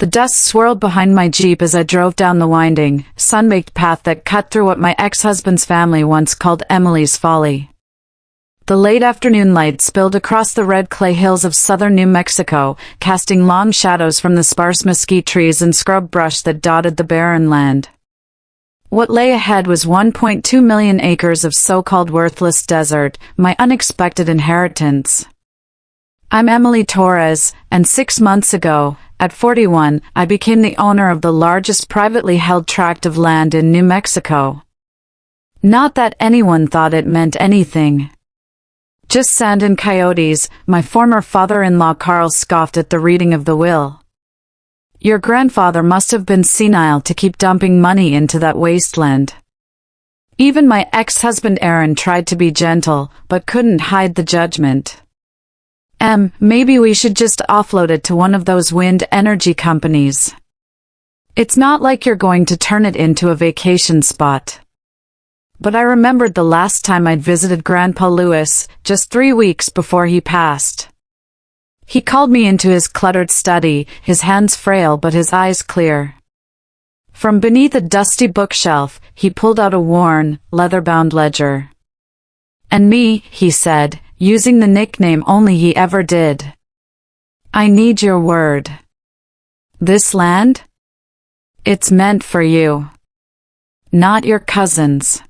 The dust swirled behind my Jeep as I drove down the winding, sun-baked path that cut through what my ex-husband's family once called Emily's Folly. The late afternoon light spilled across the red clay hills of southern New Mexico, casting long shadows from the sparse mesquite trees and scrub brush that dotted the barren land. What lay ahead was 1.2 million acres of so-called worthless desert, my unexpected inheritance. I'm Emily Torres, and 6 months ago, at 41, I became the owner of the largest privately held tract of land in New Mexico. Not that anyone thought it meant anything. Just sand and coyotes, my former father-in-law Carl scoffed at the reading of the will. Your grandfather must have been senile to keep dumping money into that wasteland. Even my ex-husband Aaron tried to be gentle, but couldn't hide the judgment. Maybe we should just offload it to one of those wind energy companies. It's not like you're going to turn it into a vacation spot. But I remembered the last time I'd visited Grandpa Lewis, just 3 weeks before he passed. He called me into his cluttered study, his hands frail but his eyes clear. From beneath a dusty bookshelf, he pulled out a worn, leather-bound ledger. "And me," he said, using the nickname only he ever did. "I need your word. This land? It's meant for you. Not your cousins.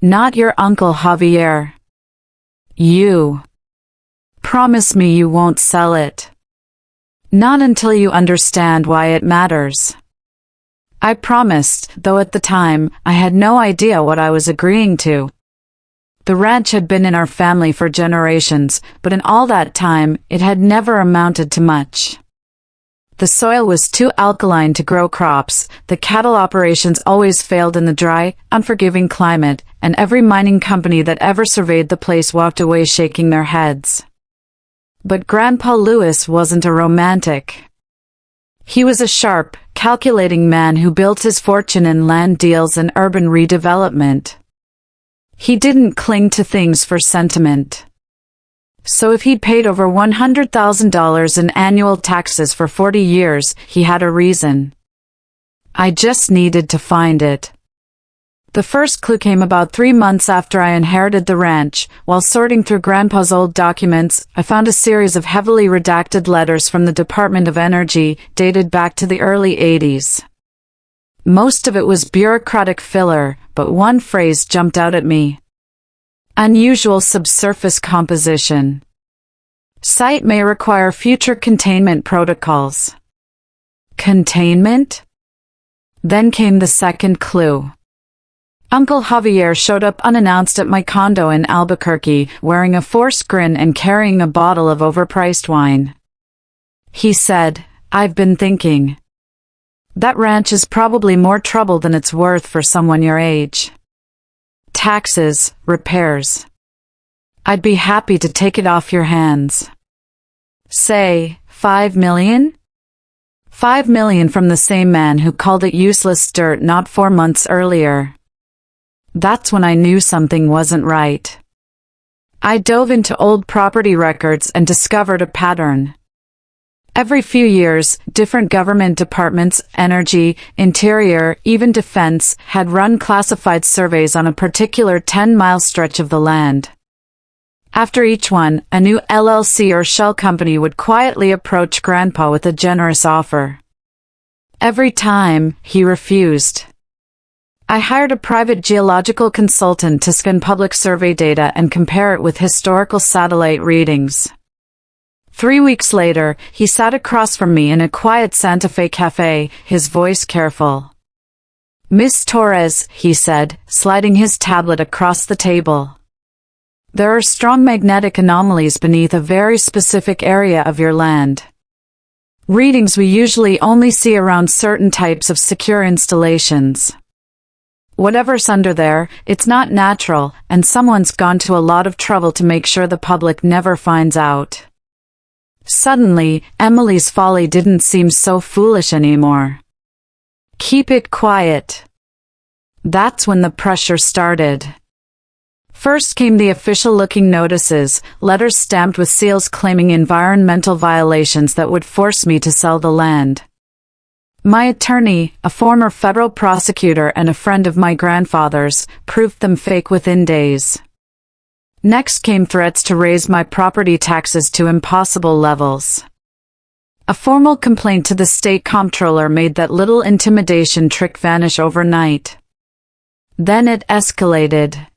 Not your Uncle Javier. You. Promise me you won't sell it. Not until you understand why it matters." I promised, though at the time, I had no idea what I was agreeing to. The ranch had been in our family for generations, but in all that time, it had never amounted to much. The soil was too alkaline to grow crops, the cattle operations always failed in the dry, unforgiving climate, and every mining company that ever surveyed the place walked away shaking their heads. But Grandpa Lewis wasn't a romantic. He was a sharp, calculating man who built his fortune in land deals and urban redevelopment. He didn't cling to things for sentiment. So if he'd paid over $100,000 in annual taxes for 40 years, he had a reason. I just needed to find it. The first clue came about 3 months after I inherited the ranch. While sorting through Grandpa's old documents, I found a series of heavily redacted letters from the Department of Energy, dated back to the early 80s. Most of it was bureaucratic filler, but one phrase jumped out at me. Unusual subsurface composition. Site may require future containment protocols. Containment? Then came the second clue. Uncle Javier showed up unannounced at my condo in Albuquerque, wearing a forced grin and carrying a bottle of overpriced wine. He said, "I've been thinking. That ranch is probably more trouble than it's worth for someone your age. Taxes, repairs. I'd be happy to take it off your hands. Say, $5 million? $5 million from the same man who called it useless dirt not 4 months earlier." That's when I knew something wasn't right. I dove into old property records and discovered a pattern. Every few years, different government departments, energy, interior, even defense, had run classified surveys on a particular 10-mile stretch of the land. After each one, a new LLC or shell company would quietly approach Grandpa with a generous offer. Every time, he refused. I hired a private geological consultant to scan public survey data and compare it with historical satellite readings. 3 weeks later, he sat across from me in a quiet Santa Fe cafe, his voice careful. "Miss Torres," he said, sliding his tablet across the table. "There are strong magnetic anomalies beneath a very specific area of your land. Readings we usually only see around certain types of secure installations. Whatever's under there, it's not natural, and someone's gone to a lot of trouble to make sure the public never finds out." Suddenly, Emily's Folly didn't seem so foolish anymore. Keep it quiet. That's when the pressure started. First came the official-looking notices, letters stamped with seals claiming environmental violations that would force me to sell the land. My attorney, a former federal prosecutor and a friend of my grandfather's, proved them fake within days. Next came threats to raise my property taxes to impossible levels. A formal complaint to the state comptroller made that little intimidation trick vanish overnight. Then it escalated.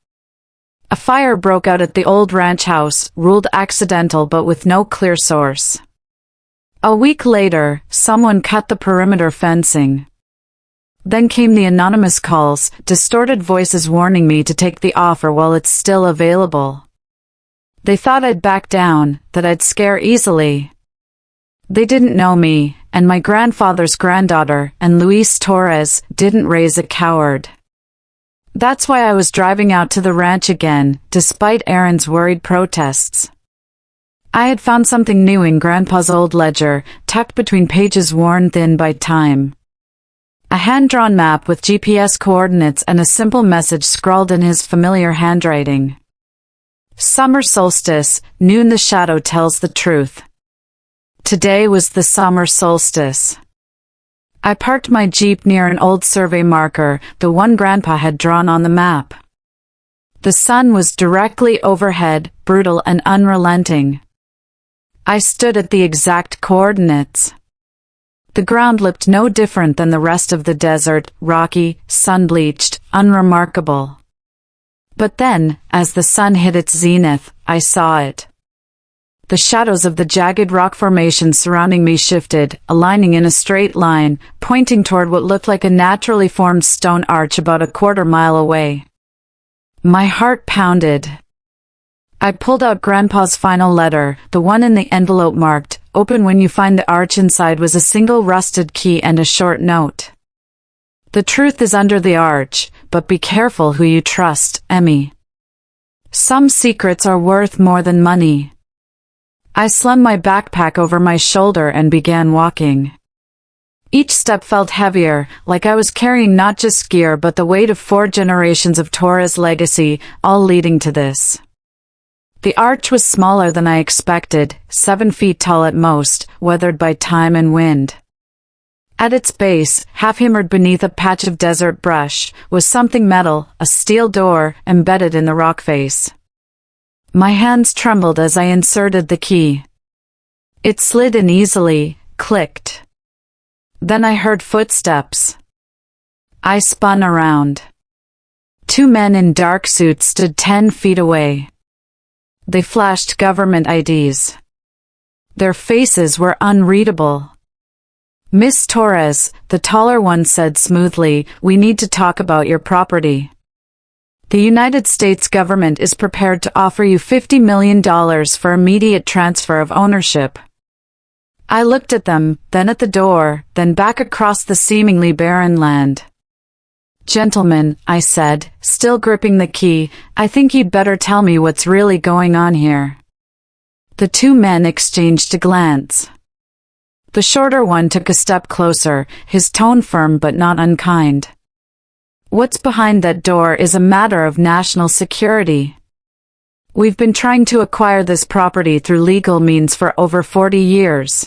A fire broke out at the old ranch house, ruled accidental but with no clear source. A week later, someone cut the perimeter fencing. Then came the anonymous calls, distorted voices warning me to take the offer while it's still available. They thought I'd back down, that I'd scare easily. They didn't know me, and my grandfather's granddaughter, and Luis Torres, didn't raise a coward. That's why I was driving out to the ranch again, despite Aaron's worried protests. I had found something new in Grandpa's old ledger, tucked between pages worn thin by time. A hand-drawn map with GPS coordinates and a simple message scrawled in his familiar handwriting. Summer solstice, noon. The shadow tells the truth. Today was the summer solstice. I parked my Jeep near an old survey marker, the one Grandpa had drawn on the map. The sun was directly overhead, brutal and unrelenting. I stood at the exact coordinates. The ground looked no different than the rest of the desert, rocky, sun-bleached, unremarkable. But then, as the sun hit its zenith, I saw it. The shadows of the jagged rock formations surrounding me shifted, aligning in a straight line, pointing toward what looked like a naturally formed stone arch about a quarter-mile away. My heart pounded. I pulled out Grandpa's final letter, the one in the envelope marked, "Open when you find the arch." Inside was a single rusted key and a short note. "The truth is under the arch, but be careful who you trust, Emmy. Some secrets are worth more than money." I slung my backpack over my shoulder and began walking. Each step felt heavier, like I was carrying not just gear but the weight of 4 generations of Torres legacy, all leading to this. The arch was smaller than I expected, 7 feet tall at most, weathered by time and wind. At its base, half-hammered beneath a patch of desert brush, was something metal, a steel door, embedded in the rock face. My hands trembled as I inserted the key. It slid in easily, clicked. Then I heard footsteps. I spun around. 2 men in dark suits stood 10 feet away. They flashed government IDs. Their faces were unreadable. "Miss Torres," the taller one said smoothly, "we need to talk about your property. The United States government is prepared to offer you $50 million for immediate transfer of ownership." I looked at them, then at the door, then back across the seemingly barren land. "Gentlemen," I said, still gripping the key, "I think you'd better tell me what's really going on here." The 2 men exchanged a glance. The shorter one took a step closer, his tone firm but not unkind. "What's behind that door is a matter of national security. We've been trying to acquire this property through legal means for over 40 years.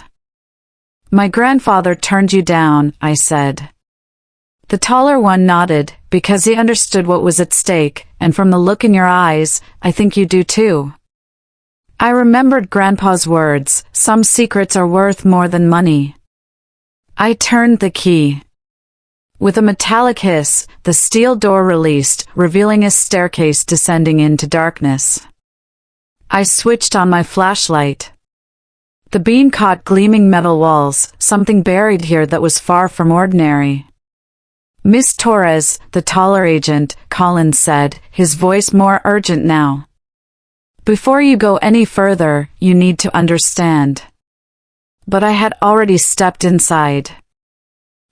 My grandfather turned you down," I said. The taller one nodded, because he understood what was at stake, and from the look in your eyes, I think you do too. I remembered Grandpa's words, "Some secrets are worth more than money." I turned the key. With a metallic hiss, the steel door released, revealing a staircase descending into darkness. I switched on my flashlight. The beam caught gleaming metal walls, something buried here that was far from ordinary. "Miss Torres," the taller agent, Collins said, his voice more urgent now. "Before you go any further, you need to understand." But I had already stepped inside.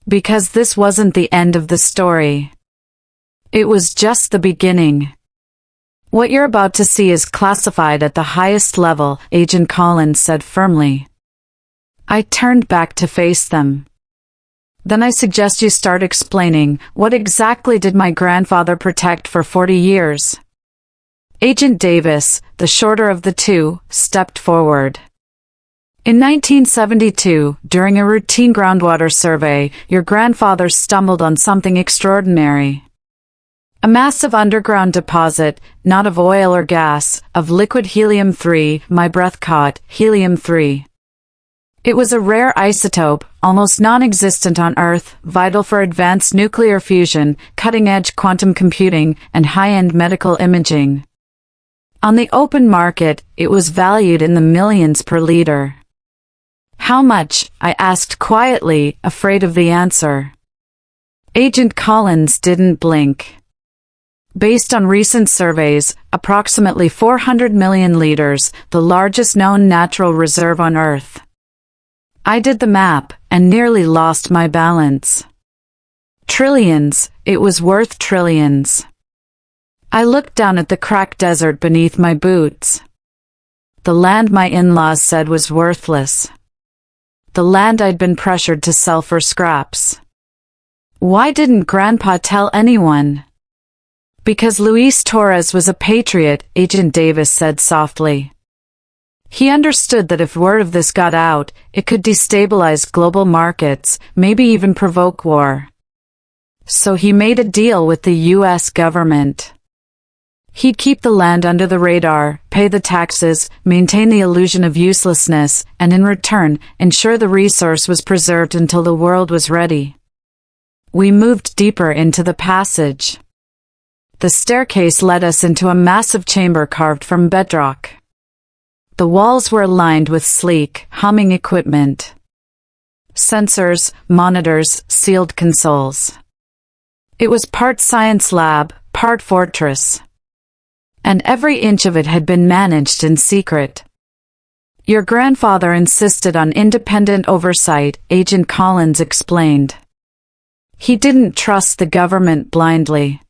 Because this wasn't the end of the story. It was just the beginning. "What you're about to see is classified at the highest level," Agent Collins said firmly. I turned back to face them. "Then I suggest you start explaining, what exactly did my grandfather protect for 40 years? Agent Davis, the shorter of the 2, stepped forward. In 1972, during a routine groundwater survey, your grandfather stumbled on something extraordinary. A massive underground deposit, not of oil or gas, of liquid helium-3, my breath caught, helium-3. It was a rare isotope, almost non-existent on Earth, vital for advanced nuclear fusion, cutting-edge quantum computing, and high-end medical imaging. On the open market, it was valued in the millions per liter. How much? I asked quietly, afraid of the answer. Agent Collins didn't blink. Based on recent surveys, approximately 400 million liters, the largest known natural reserve on Earth. I did the map, and nearly lost my balance. Trillions, it was worth trillions. I looked down at the cracked desert beneath my boots. The land my in-laws said was worthless. The land I'd been pressured to sell for scraps. Why didn't Grandpa tell anyone? Because Luis Torres was a patriot, Agent Davis said softly. He understood that if word of this got out, it could destabilize global markets, maybe even provoke war. So he made a deal with the U.S. government. He'd keep the land under the radar, pay the taxes, maintain the illusion of uselessness, and in return, ensure the resource was preserved until the world was ready. We moved deeper into the passage. The staircase led us into a massive chamber carved from bedrock. The walls were lined with sleek, humming equipment. Sensors, monitors, sealed consoles. It was part science lab, part fortress. And every inch of it had been managed in secret. Your grandfather insisted on independent oversight, Agent Collins explained. He didn't trust the government blindly.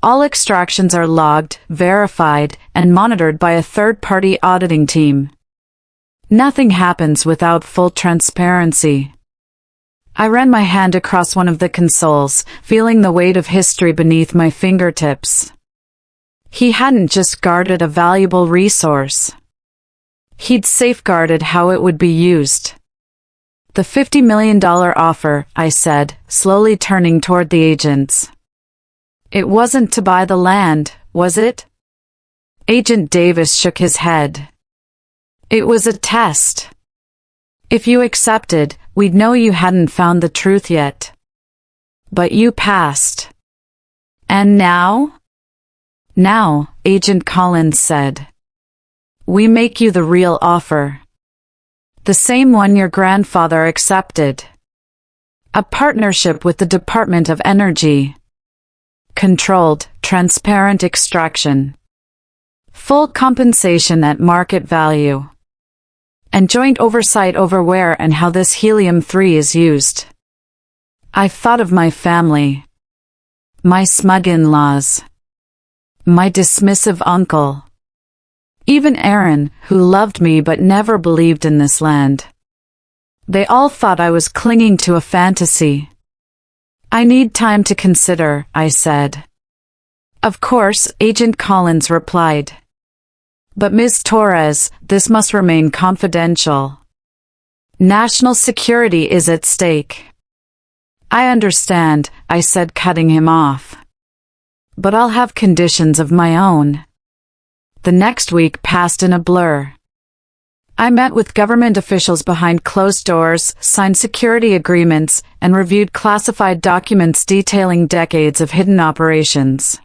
All extractions are logged, verified, and monitored by a third-party auditing team. Nothing happens without full transparency. I ran my hand across one of the consoles, feeling the weight of history beneath my fingertips. He hadn't just guarded a valuable resource. He'd safeguarded how it would be used. The $50 million offer, I said, slowly turning toward the agents. It wasn't to buy the land, was it? Agent Davis shook his head. It was a test. If you accepted, we'd know you hadn't found the truth yet. But you passed. And now? Now, Agent Collins said. We make you the real offer. The same one your grandfather accepted. A partnership with the Department of Energy. Controlled, transparent extraction. Full compensation at market value. And joint oversight over where and how this helium-3 is used. I've thought of my family. My smug in-laws. My dismissive uncle. Even Aaron, who loved me but never believed in this land. They all thought I was clinging to a fantasy. I need time to consider, I said. Of course, Agent Collins replied. But Ms. Torres, this must remain confidential. National security is at stake. I understand, I said, cutting him off. But I'll have conditions of my own. The next week passed in a blur. I met with government officials behind closed doors, signed security agreements, and reviewed classified documents detailing decades of hidden operations.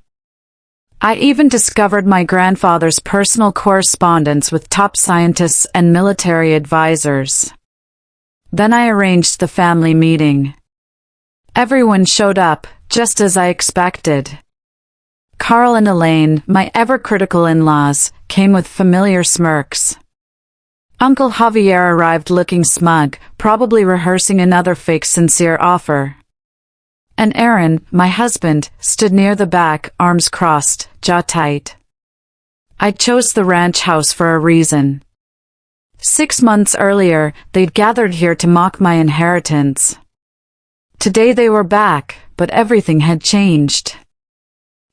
I even discovered my grandfather's personal correspondence with top scientists and military advisors. Then I arranged the family meeting. Everyone showed up, just as I expected. Carl and Elaine, my ever-critical in-laws, came with familiar smirks. Uncle Javier arrived looking smug, probably rehearsing another fake sincere offer. And Aaron, my husband, stood near the back, arms crossed, jaw tight. I chose the ranch house for a reason. 6 months earlier, they'd gathered here to mock my inheritance. Today they were back, but everything had changed.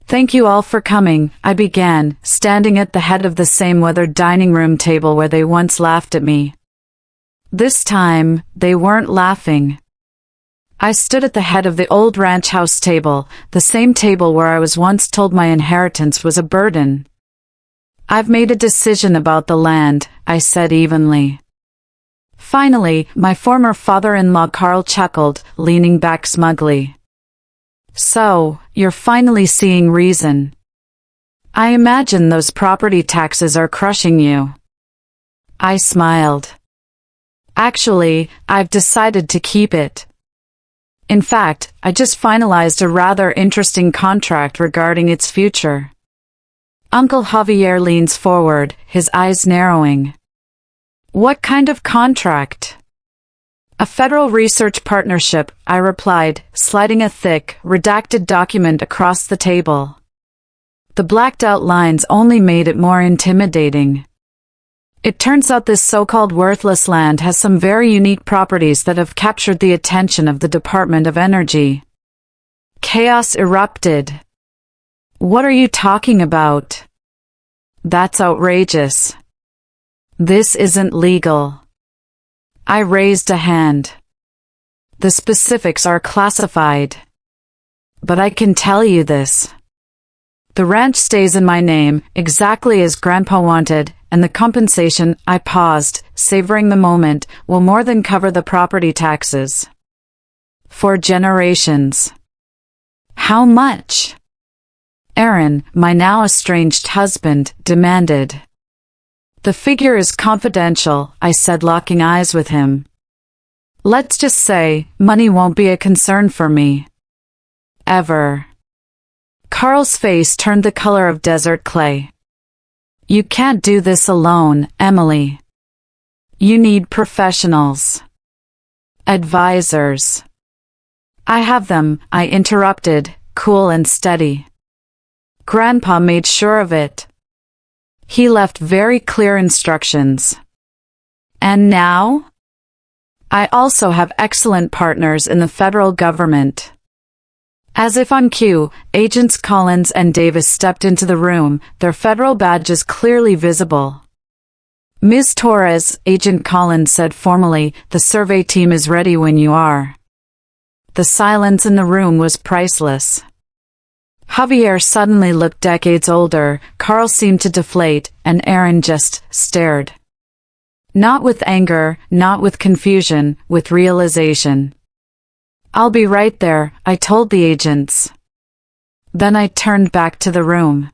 Thank you all for coming, I began, standing at the head of the same weathered dining room table where they once laughed at me. This time, they weren't laughing. I stood at the head of the old ranch house table, the same table where I was once told my inheritance was a burden. I've made a decision about the land, I said evenly. Finally, my former father-in-law Carl chuckled, leaning back smugly. So, you're finally seeing reason. I imagine those property taxes are crushing you. I smiled. Actually, I've decided to keep it. In fact, I just finalized a rather interesting contract regarding its future. Uncle Javier leans forward, his eyes narrowing. What kind of contract? A federal research partnership, I replied, sliding a thick, redacted document across the table. The blacked-out lines only made it more intimidating. It turns out this so-called worthless land has some very unique properties that have captured the attention of the Department of Energy. Chaos erupted. What are you talking about? That's outrageous. This isn't legal. I raised a hand. The specifics are classified. But I can tell you this. The ranch stays in my name, exactly as Grandpa wanted, and the compensation, I paused, savoring the moment, will more than cover the property taxes. For generations. How much? Aaron, my now estranged husband, demanded. The figure is confidential, I said, locking eyes with him. Let's just say, money won't be a concern for me. Ever. Carl's face turned the color of desert clay. You can't do this alone, Emily. You need professionals. Advisors. I have them, I interrupted, cool and steady. Grandpa made sure of it. He left very clear instructions. And now? I also have excellent partners in the federal government. As if on cue, Agents Collins and Davis stepped into the room, their federal badges clearly visible. Ms. Torres, Agent Collins said formally, the survey team is ready when you are. The silence in the room was priceless. Javier suddenly looked decades older, Carl seemed to deflate, and Aaron just stared. Not with anger, not with confusion, with realization. I'll be right there, I told the agents. Then I turned back to the room.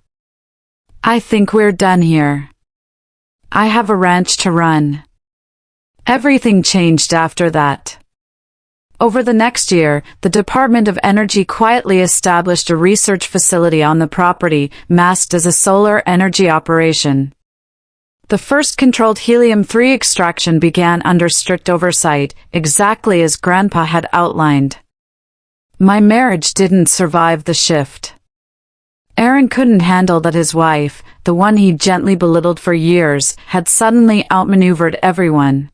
I think we're done here. I have a ranch to run. Everything changed after that. Over the next year, the Department of Energy quietly established a research facility on the property, masked as a solar energy operation. The first controlled helium-3 extraction began under strict oversight, exactly as Grandpa had outlined. My marriage didn't survive the shift. Aaron couldn't handle that his wife, the one he gently belittled for years, had suddenly outmaneuvered everyone.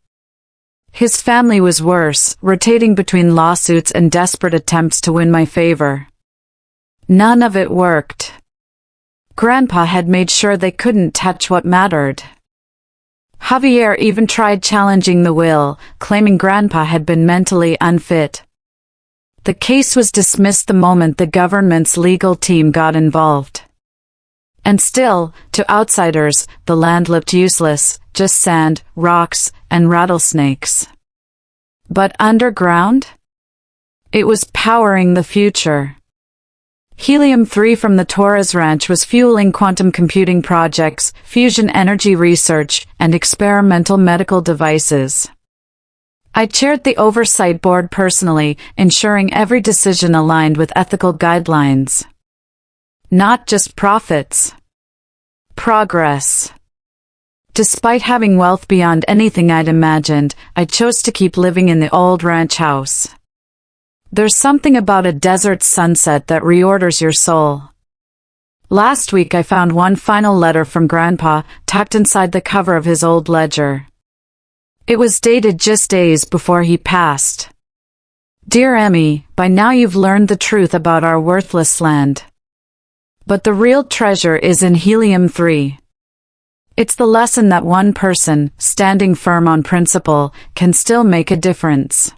His family was worse, rotating between lawsuits and desperate attempts to win my favor. None of it worked. Grandpa had made sure they couldn't touch what mattered. Javier even tried challenging the will, claiming Grandpa had been mentally unfit. The case was dismissed the moment the government's legal team got involved. And still, to outsiders, the land looked useless, just sand, rocks, and rattlesnakes. But underground? It was powering the future. Helium-3 from the Torres Ranch was fueling quantum computing projects, fusion energy research, and experimental medical devices. I chaired the oversight board personally, ensuring every decision aligned with ethical guidelines. Not just profits. Progress. Despite having wealth beyond anything I'd imagined, I chose to keep living in the old ranch house. There's something about a desert sunset that reorders your soul. Last week I found one final letter from Grandpa, tucked inside the cover of his old ledger. It was dated just days before he passed. Dear Emmy, by now you've learned the truth about our worthless land. But the real treasure is in Helium-3. It's the lesson that one person, standing firm on principle, can still make a difference.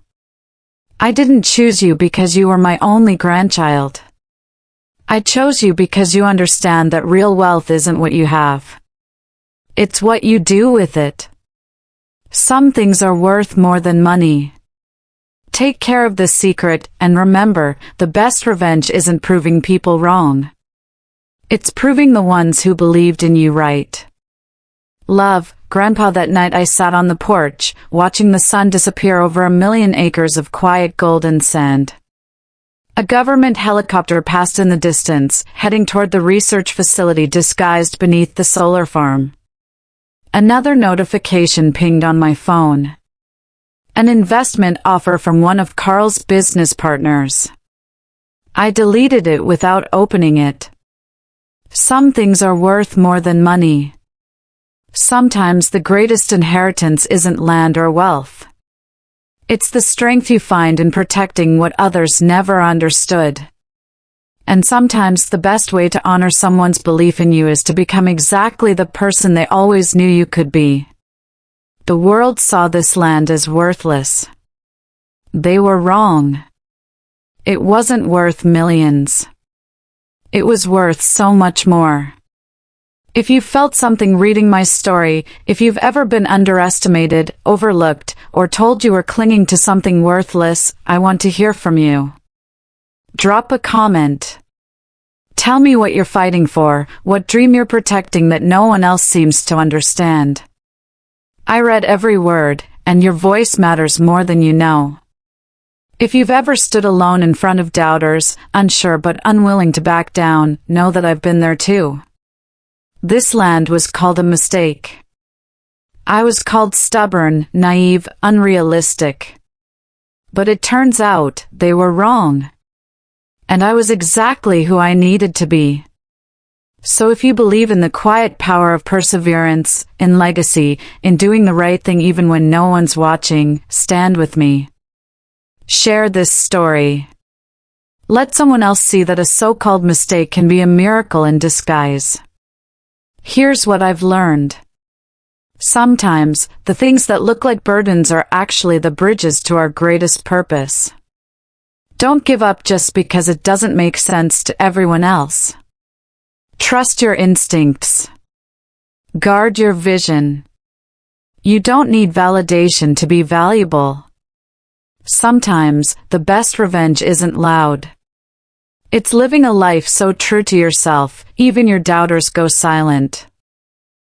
I didn't choose you because you were my only grandchild. I chose you because you understand that real wealth isn't what you have. It's what you do with it. Some things are worth more than money. Take care of this secret, and remember, the best revenge isn't proving people wrong. It's proving the ones who believed in you right. Love, Grandpa. That night I sat on the porch, watching the sun disappear over 1,000,000 acres of quiet golden sand. A government helicopter passed in the distance, heading toward the research facility disguised beneath the solar farm. Another notification pinged on my phone. An investment offer from one of Carl's business partners. I deleted it without opening it. Some things are worth more than money. Sometimes the greatest inheritance isn't land or wealth. It's the strength you find in protecting what others never understood. And sometimes the best way to honor someone's belief in you is to become exactly the person they always knew you could be. The world saw this land as worthless. They were wrong. It wasn't worth millions. It was worth so much more. If you felt something reading my story, if you've ever been underestimated, overlooked, or told you were clinging to something worthless, I want to hear from you. Drop a comment. Tell me what you're fighting for, what dream you're protecting that no one else seems to understand. I read every word, and your voice matters more than you know. If you've ever stood alone in front of doubters, unsure but unwilling to back down, know that I've been there too. This land was called a mistake. I was called stubborn, naive, unrealistic. But it turns out, they were wrong. And I was exactly who I needed to be. So if you believe in the quiet power of perseverance, in legacy, in doing the right thing even when no one's watching, stand with me. Share this story. Let someone else see that a so-called mistake can be a miracle in disguise. Here's what I've learned. Sometimes, the things that look like burdens are actually the bridges to our greatest purpose. Don't give up just because it doesn't make sense to everyone else. Trust your instincts. Guard your vision. You don't need validation to be valuable. Sometimes, the best revenge isn't loud. It's living a life so true to yourself, even your doubters go silent.